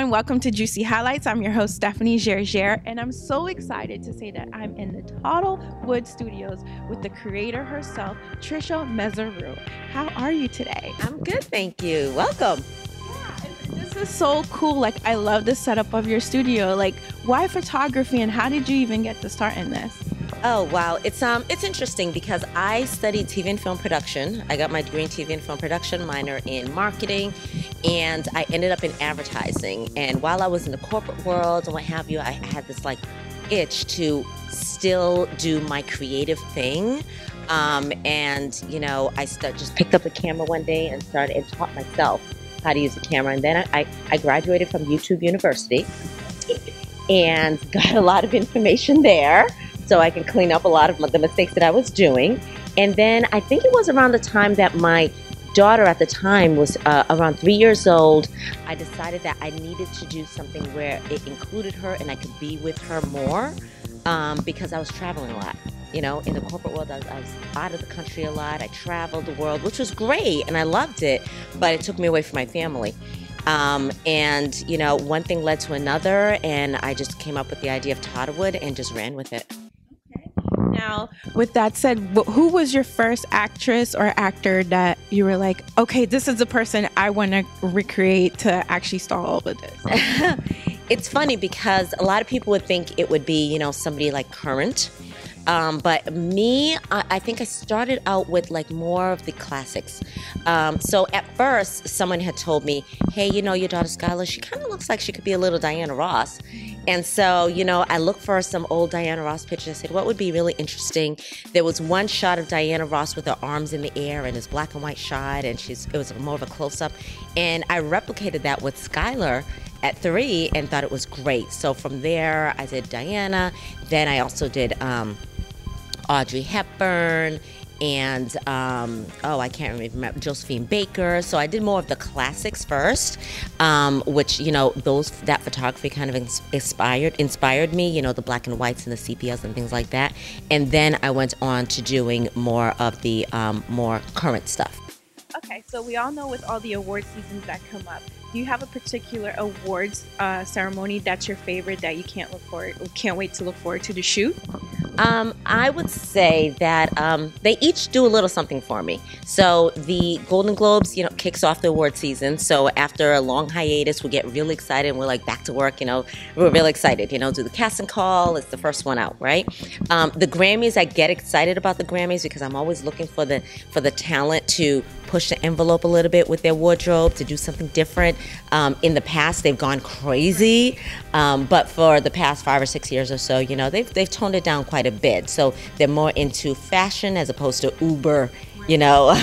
everyone. Welcome to Juicy Highlights. I'm your host, Stephanie Gerger, and I'm so excited to say that I'm in the Toddlewood studios with the creator herself, Tricia Messeroux. How are you today? I'm good, thank you. Welcome. This is so cool. Like, I love the setup of your studio. Like, why photography, and how did you even get to start in this? Oh wow, it's interesting because I studied TV and film production. I got my degree in TV and film production, minor in marketing, and I ended up in advertising. And while I was in the corporate world and what have you, I had this like itch to still do my creative thing. And you know, I just picked up the camera one day and started and taught myself how to use the camera. And then I graduated from YouTube University and got a lot of information there, so I can clean up a lot of the mistakes that I was doing. And then I think it was around the time that my daughter at the time was around 3 years old, I decided that I needed to do something where it included her and I could be with her more, because I was traveling a lot. You know, in the corporate world, I was out of the country a lot. I traveled the world, which was great, and I loved it, but it took me away from my family. And, you know, one thing led to another, and I just came up with the idea of Toddlewood and just ran with it. Now, with that said, who was your first actress or actor that you were like, okay, this is the person I want to recreate to actually star all of this? It's funny because a lot of people would think it would be, you know, somebody like current. But me, I think I started out with like more of the classics. So at first, someone had told me, hey, you know, your daughter Skylar, she kind of looks like she could be a little Diana Ross. And so, you know, I looked for some old Diana Ross pictures. I said, what would be really interesting? There was one shot of Diana Ross with her arms in the air, and this black and white shot, and it was more of a close-up. And I replicated that with Skylar at 3 and thought it was great. So from there, I did Diana. Then I also did Audrey Hepburn, and I can't remember, Josephine Baker. So I did more of the classics first, which, you know, that photography kind of inspired me, you know, the black and whites and the sepias and things like that. And then I went on to doing more of the more current stuff. Okay, so we all know with all the award seasons that come up, do you have a particular awards ceremony that's your favorite that you can't wait to look forward to the shoot? I would say that they each do a little something for me. So the Golden Globes, you know, kicks off the award season. So after a long hiatus, we get really excited and we're like back to work, you know, we're really excited, you know, do the casting call. It's the first one out, right? The Grammys, I get excited about the Grammys because I'm always looking for the talent to push the envelope a little bit with their wardrobe, to do something different. In the past, they've gone crazy, but for the past 5 or 6 years or so, you know, they've toned it down quite a bit. So they're more into fashion as opposed to uber, you know,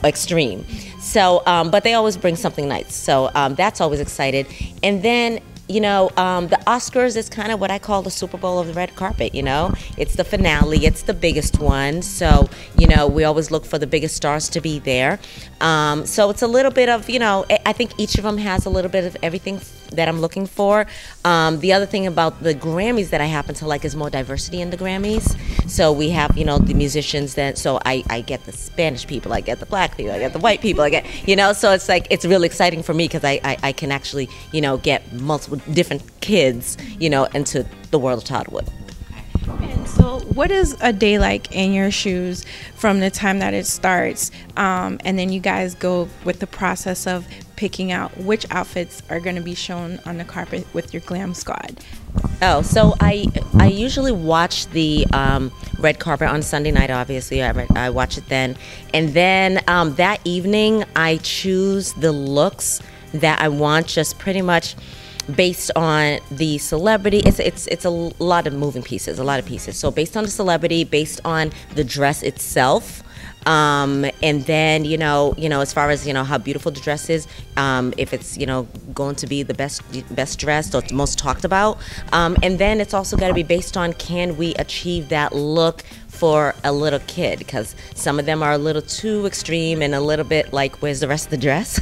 extreme. So, but they always bring something nice. So that's always excited. And then, you know, the Oscars is kind of what I call the Super Bowl of the red carpet, you know. It's the finale, it's the biggest one. So, you know, we always look for the biggest stars to be there. So it's a little bit of, you know, I think each of them has a little bit of everything that I'm looking for. The other thing about the Grammys that I happen to like is more diversity in the Grammys. So we have, you know, the musicians so I get the Spanish people, I get the black people, I get the white people, I get, you know, so it's like, it's really exciting for me because I can actually, you know, get multiple different kids, you know, into the world of Toddlewood. And so what is a day like in your shoes from the time that it starts, and then you guys go with the process of picking out which outfits are going to be shown on the carpet with your glam squad? Oh, so I usually watch the red carpet on Sunday night, obviously. I watch it then. And then that evening, I choose the looks that I want, just pretty much based on the celebrity. It's a lot of moving pieces, a lot of pieces. So based on the celebrity, based on the dress itself, and then you know as far as, you know, how beautiful the dress is, if it's, you know, going to be the best dressed or most talked about, and then it's also got to be based on, can we achieve that look for a little kid, because some of them are a little too extreme and a little bit like, where's the rest of the dress?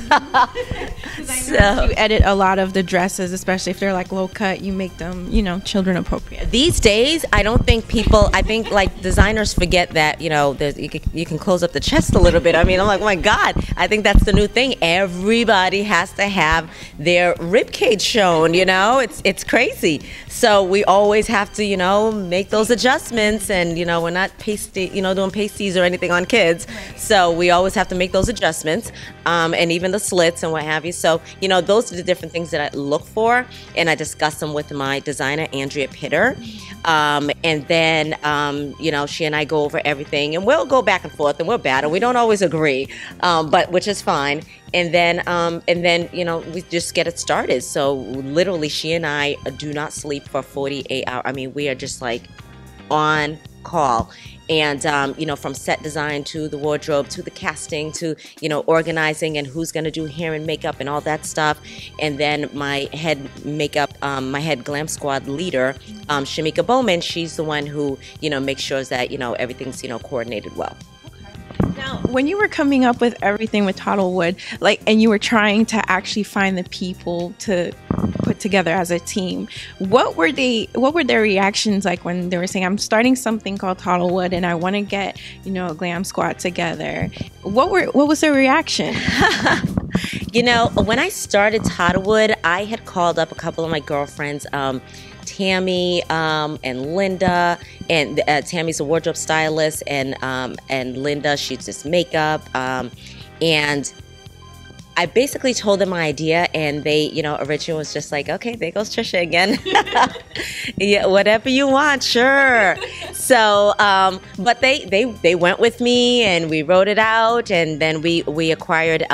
So you edit a lot of the dresses, especially if they're like low cut, you make them, you know, children appropriate. These days, I don't think people, I think like designers forget that, you know, you can close up the chest a little bit. I mean, I'm like, oh my God, I think that's the new thing. Everybody has to have their rib cage shown, you know, it's crazy. So we always have to, you know, make those adjustments, and, you know, we're not doing pasties or anything on kids. So we always have to make those adjustments, and even the slits and what have you. So, you know, those are the different things that I look for, and I discuss them with my designer, Andrea Pitter. And then, you know, she and I go over everything, and we'll go back and forth, and we'll battle. We don't always agree, but which is fine. And then, you know, we just get it started. So literally, she and I do not sleep for 48 hours. I mean, we are just like on call. And, you know, from set design to the wardrobe to the casting to, you know, organizing and who's going to do hair and makeup and all that stuff. And then my head glam squad leader, Shamika Bowman, she's the one who, you know, makes sure that, you know, everything's, you know, coordinated well. Now, when you were coming up with everything with Toddlewood, like, and you were trying to actually find the people to put together as a team, what were their reactions like when they were saying, I'm starting something called Toddlewood and I want to get, you know, a glam squad together? What was their reaction? You know, when I started Toddlewood, I had called up a couple of my girlfriends, Tammy and Linda, and Tammy's a wardrobe stylist, and Linda, she's just makeup, and I basically told them my idea, and they, you know, originally was just like, okay, there goes Tricia again. Yeah, whatever you want, sure. So, but they went with me, and we wrote it out, and then we acquired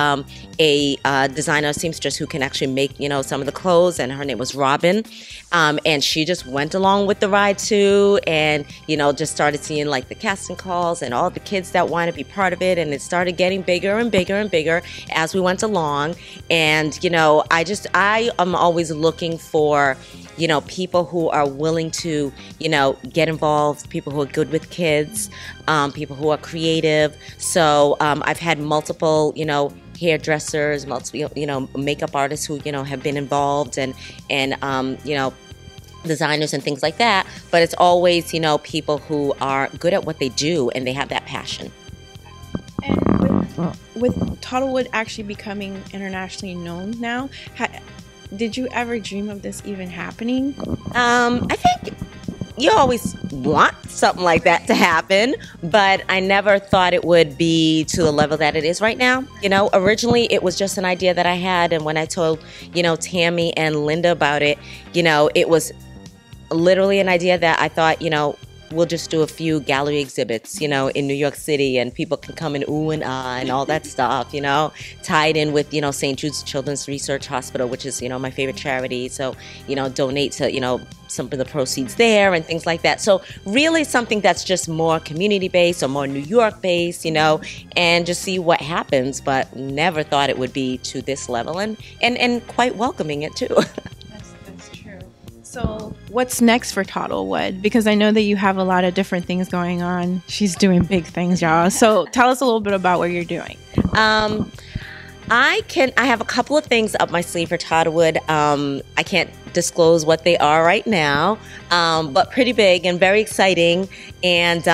a designer seamstress who can actually make, you know, some of the clothes, and her name was Robin, and she just went along with the ride too, and, you know, just started seeing like the casting calls and all the kids that want to be part of it, and it started getting bigger and bigger and bigger as we went along. And, you know, I am always looking for, you know, people who are willing to, you know, get involved, people who are good with kids, people who are creative. So I've had multiple, you know, hairdressers, multiple, you know, makeup artists who, you know, have been involved, and you know, designers and things like that. But it's always, you know, people who are good at what they do and they have that passion. And with Toddlewood actually becoming internationally known now, did you ever dream of this even happening? I think you always want something like that to happen, but I never thought it would be to the level that it is right now. You know, originally it was just an idea that I had, and when I told, you know, Tammy and Linda about it, you know, it was literally an idea that I thought, you know, we'll just do a few gallery exhibits, you know, in New York City, and people can come and ooh and ah and all that stuff, you know, tied in with, you know, St. Jude's Children's Research Hospital, which is, you know, my favorite charity. So, you know, donate to, you know, some of the proceeds there and things like that. So really something that's just more community-based or more New York-based, you know, and just see what happens, but never thought it would be to this level, and quite welcoming it too. That's true. So what's next for Toddlewood? Because I know that you have a lot of different things going on. She's doing big things, y'all. So tell us a little bit about what you're doing. I have a couple of things up my sleeve for Toddlewood. I can't disclose what they are right now, but pretty big and very exciting, and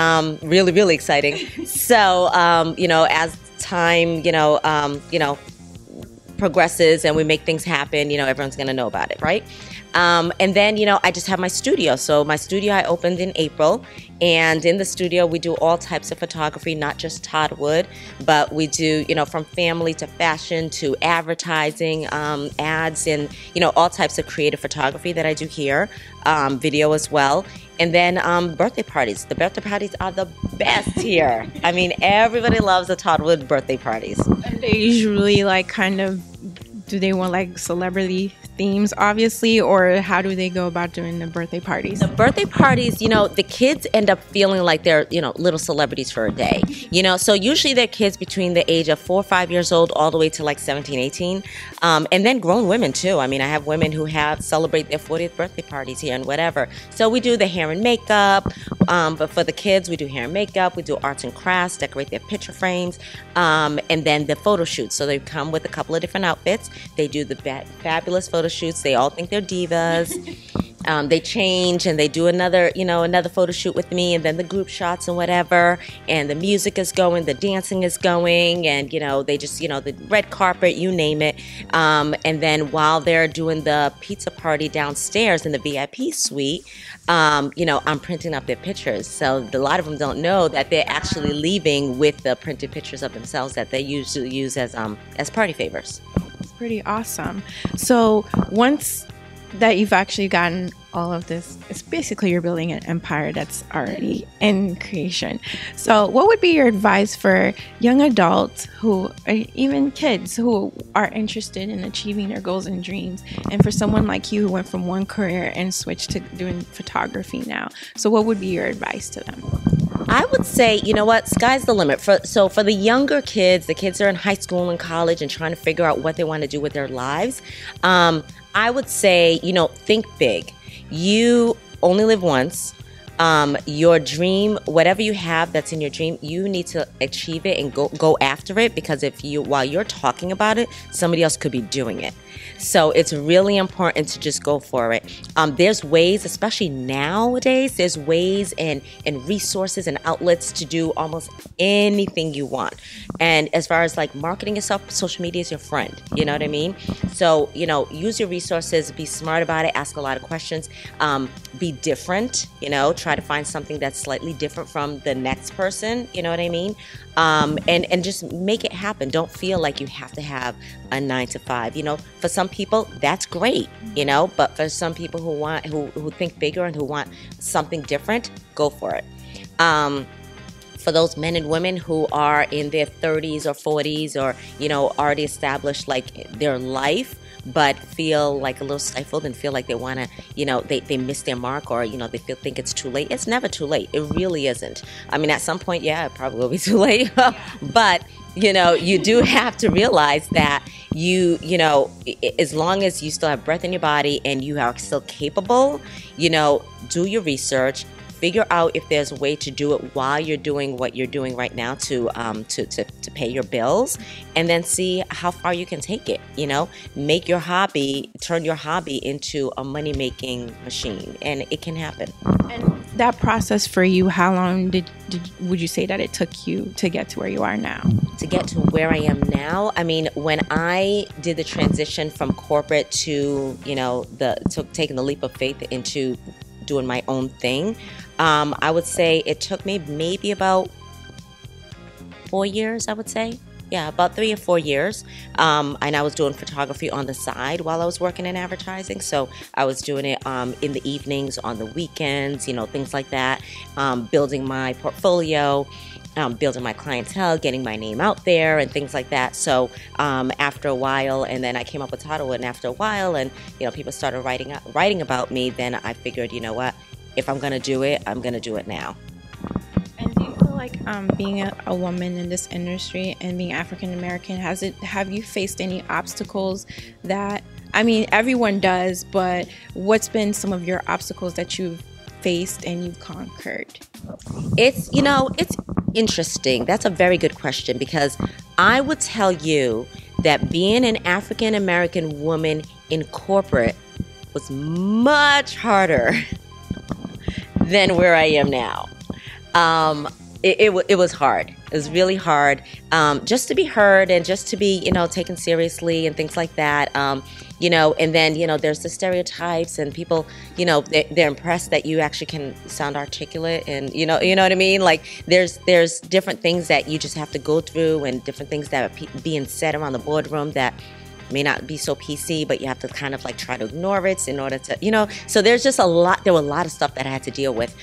really, really exciting. So, you know, as time, you know, progresses and we make things happen, you know, everyone's going to know about it, right? And then, you know, I just have my studio. So my studio I opened in April, and in the studio we do all types of photography, not just Toddlewood, but we do, you know, from family to fashion to advertising, ads, and, you know, all types of creative photography that I do here, video as well. And then birthday parties. The birthday parties are the best here. I mean, everybody loves the Toddlewood birthday parties. And they usually like kind of, do they want like celebrity themes, obviously, or how do they go about doing the birthday parties? The birthday parties, the kids end up feeling like they're, little celebrities for a day. So usually they're kids between the age of 4 or 5 years old all the way to like 17, 18. And then grown women too. I mean, I have women who celebrate their 40th birthday parties here and whatever. So we do the hair and makeup. But for the kids, we do hair and makeup. We do arts and crafts, decorate their picture frames. And then the photo shoots. So they come with a couple of different outfits. They do the fabulous photo shoots. They all think they're divas. They change and they do another photo shoot with me, and then the group shots and whatever, and the music is going, the dancing is going, and they just the red carpet, you name it. And then while they're doing the pizza party downstairs in the VIP suite, I'm printing up their pictures. So a lot of them don't know that they're actually leaving with the printed pictures of themselves that they usually use as party favors. It's pretty awesome. So once that you've actually gotten all of this, it's basically you're building an empire that's already in creation. So what would be your advice for young adults or even kids who are interested in achieving their goals and dreams, and for someone like you who went from one career and switched to doing photography now? So what would be your advice to them? I would say, sky's the limit. For the younger kids, the kids are in high school and college and trying to figure out what they want to do with their lives. I would say, think big. You only live once. Your dream, whatever you have that's in your dream, you need to achieve it and go after it, because while you're talking about it, somebody else could be doing it. So it's really important to just go for it. There's ways, especially nowadays, there's ways and resources and outlets to do almost anything you want. And as far as like marketing yourself, social media is your friend. You know what I mean? So, use your resources, be smart about it, ask a lot of questions, be different, try to find something that's slightly different from the next person. You know what I mean? And just make it happen. Don't feel like you have to have a 9 to 5. For some people that's great, but for some people who think bigger and who want something different, go for it. For those men and women who are in their 30s or 40s or already established like their life, but feel like a little stifled and feel like they want to, they missed their mark, or, they think it's too late. It's never too late. It really isn't. I mean, at some point, yeah, it probably will be too late. But, you do have to realize that as long as you still have breath in your body and you are still capable, do your research. Figure out if there's a way to do it while you're doing what you're doing right now to pay your bills, and then see how far you can take it. Turn your hobby into a money-making machine, and it can happen. And that process for you, how long would you say that it took you to get to where you are now? To get to where I am now, I mean, when I did the transition from corporate to taking the leap of faith into doing my own thing, I would say it took me maybe about 4 years, I would say. Yeah, about 3 or 4 years. And I was doing photography on the side while I was working in advertising. So I was doing it in the evenings, on the weekends, things like that. Building my portfolio, building my clientele, getting my name out there and things like that. So after a while, and then I came up with Toddlewood, and after a while, and people started writing about me, then I figured, what? If I'm going to do it, I'm going to do it now. And do you feel like being a woman in this industry and being African American, have you faced any obstacles that, I mean, everyone does, but what's been some of your obstacles that you've faced and you've conquered? It's interesting. That's a very good question, because I would tell you that being an African American woman in corporate was much harder than where I am now. It was hard. It was really hard, just to be heard and just to be, taken seriously and things like that. And then, there's the stereotypes, and people, they're impressed that you actually can sound articulate, and, you know what I mean? Like there's different things that you just have to go through, and different things that are being said around the boardroom that may not be so PC, but you have to kind of like try to ignore it in order to, so there were a lot of stuff that I had to deal with.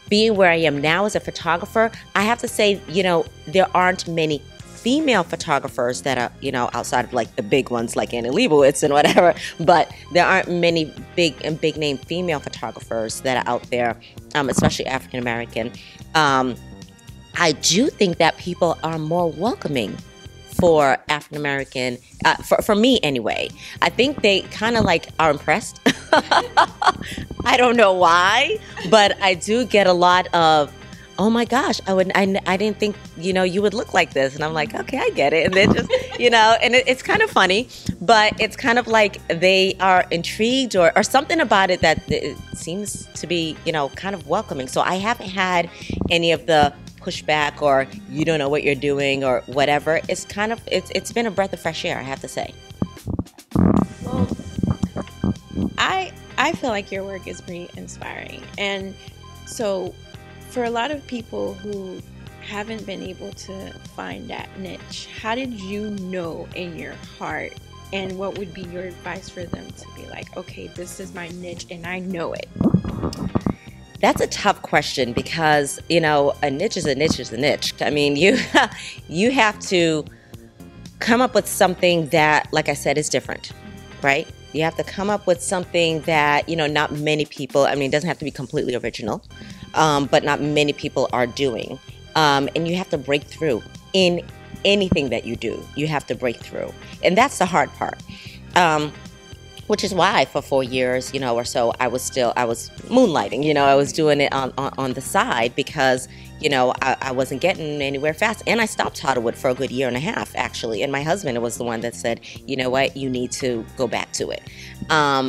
Being where I am now as a photographer, I have to say, there aren't many female photographers that are, you know, outside of like the big ones like Annie Leibovitz and whatever, but there aren't many big name female photographers that are out there, especially African American. I do think that people are more welcoming for African American, for me anyway. I think they kind of like are impressed. I don't know why, but I do get a lot of, oh my gosh, I didn't think, you know, you would look like this. And I'm like, okay, I get it. And then just, you know, and it's kind of funny, but it's kind of like they are intrigued or something about it that it seems to be, you know, kind of welcoming. So I haven't had any of the pushback or you don't know what you're doing or whatever. It's kind of, it's been a breath of fresh air, I have to say. Well, I feel like your work is pretty inspiring. And so for a lot of people who haven't been able to find that niche, how did you know in your heart, and what would be your advice for them to be like, okay, this is my niche and I know it? That's a tough question because, you know, a niche is a niche is a niche. I mean, you have to come up with something that, like I said, is different, right? You have to come up with something that, you know, not many people, I mean, it doesn't have to be completely original, but not many people are doing. And you have to break through in anything that you do. You have to break through. And that's the hard part. Which is why for 4 years, you know, or so, I was moonlighting, you know, I was doing it on the side because, you know, I wasn't getting anywhere fast. And I stopped Toddlewood for a good year and a half, actually. And my husband was the one that said, you know what, you need to go back to it.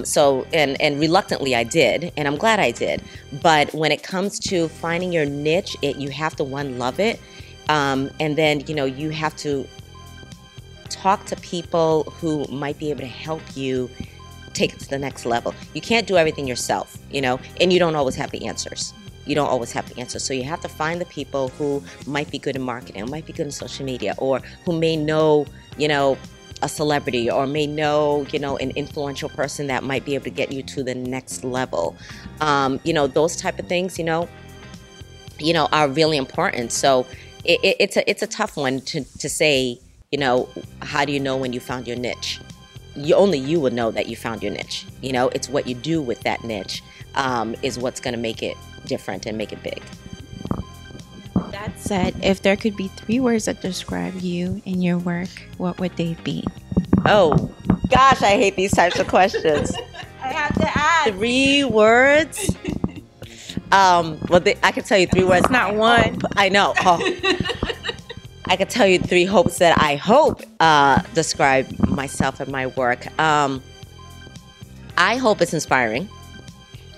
So, and reluctantly I did, and I'm glad I did. But when it comes to finding your niche, you have to, one, love it. And then, you know, you have to talk to people who might be able to help you take it to the next level. You can't do everything yourself, you know, and you don't always have the answers. You don't always have the answers. So you have to find the people who might be good in marketing, might be good in social media, or who may know, you know, a celebrity, or may know, you know, an influential person that might be able to get you to the next level. You know, those type of things, you know, are really important. So it's a tough one to say, you know, how do you know when you found your niche? Only you will know that you found your niche. You know, it's what you do with that niche is what's going to make it different and make it big. That said, if there could be 3 words that describe you and your work, what would they be? Oh, gosh, I hate these types of questions. I have to ask. 3 words? Well, I can tell you 3 words. Not one. I know. Oh. I could tell you 3 hopes that I hope describe myself and my work. I hope it's inspiring.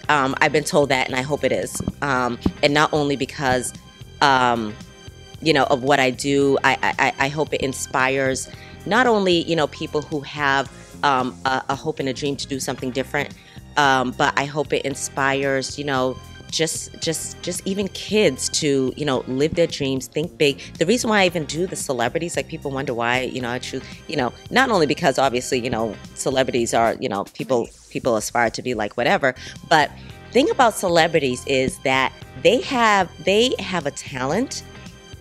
I've been told that, and I hope it is. And not only because, you know, of what I do, I hope it inspires not only, you know, people who have a hope and a dream to do something different, but I hope it inspires, you know, just even kids to, you know, live their dreams, think big. The reason why I even do the celebrities, like people wonder why, you know, I choose, you know, not only because obviously, you know, celebrities are, you know, people aspire to be like whatever, but thing about celebrities is that they have a talent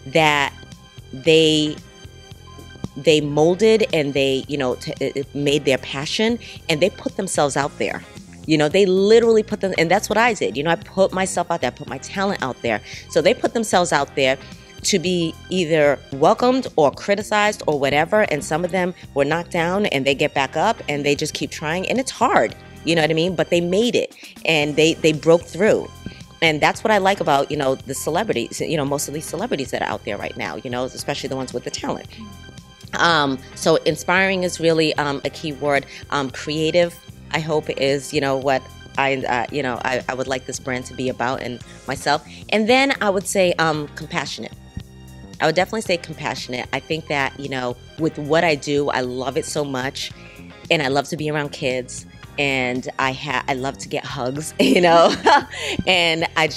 that they molded, and they, you know, made their passion, and they put themselves out there. You know, they literally put them, and that's what I did. You know, I put myself out there, I put my talent out there. So they put themselves out there to be either welcomed or criticized or whatever. And some of them were knocked down and they get back up and they just keep trying. And it's hard, you know what I mean? But they made it, and they broke through. And that's what I like about, you know, the celebrities, you know, most of these celebrities that are out there right now, you know, especially the ones with the talent. So inspiring is really a key word. Creative, I hope, is, you know, what I would like this brand to be about, and myself. And then I would say compassionate. I would definitely say compassionate. I think that, you know, with what I do, I love it so much, and I love to be around kids, and I love to get hugs, you know, and I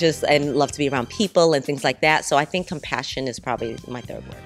love to be around people and things like that. So I think compassion is probably my 3rd word.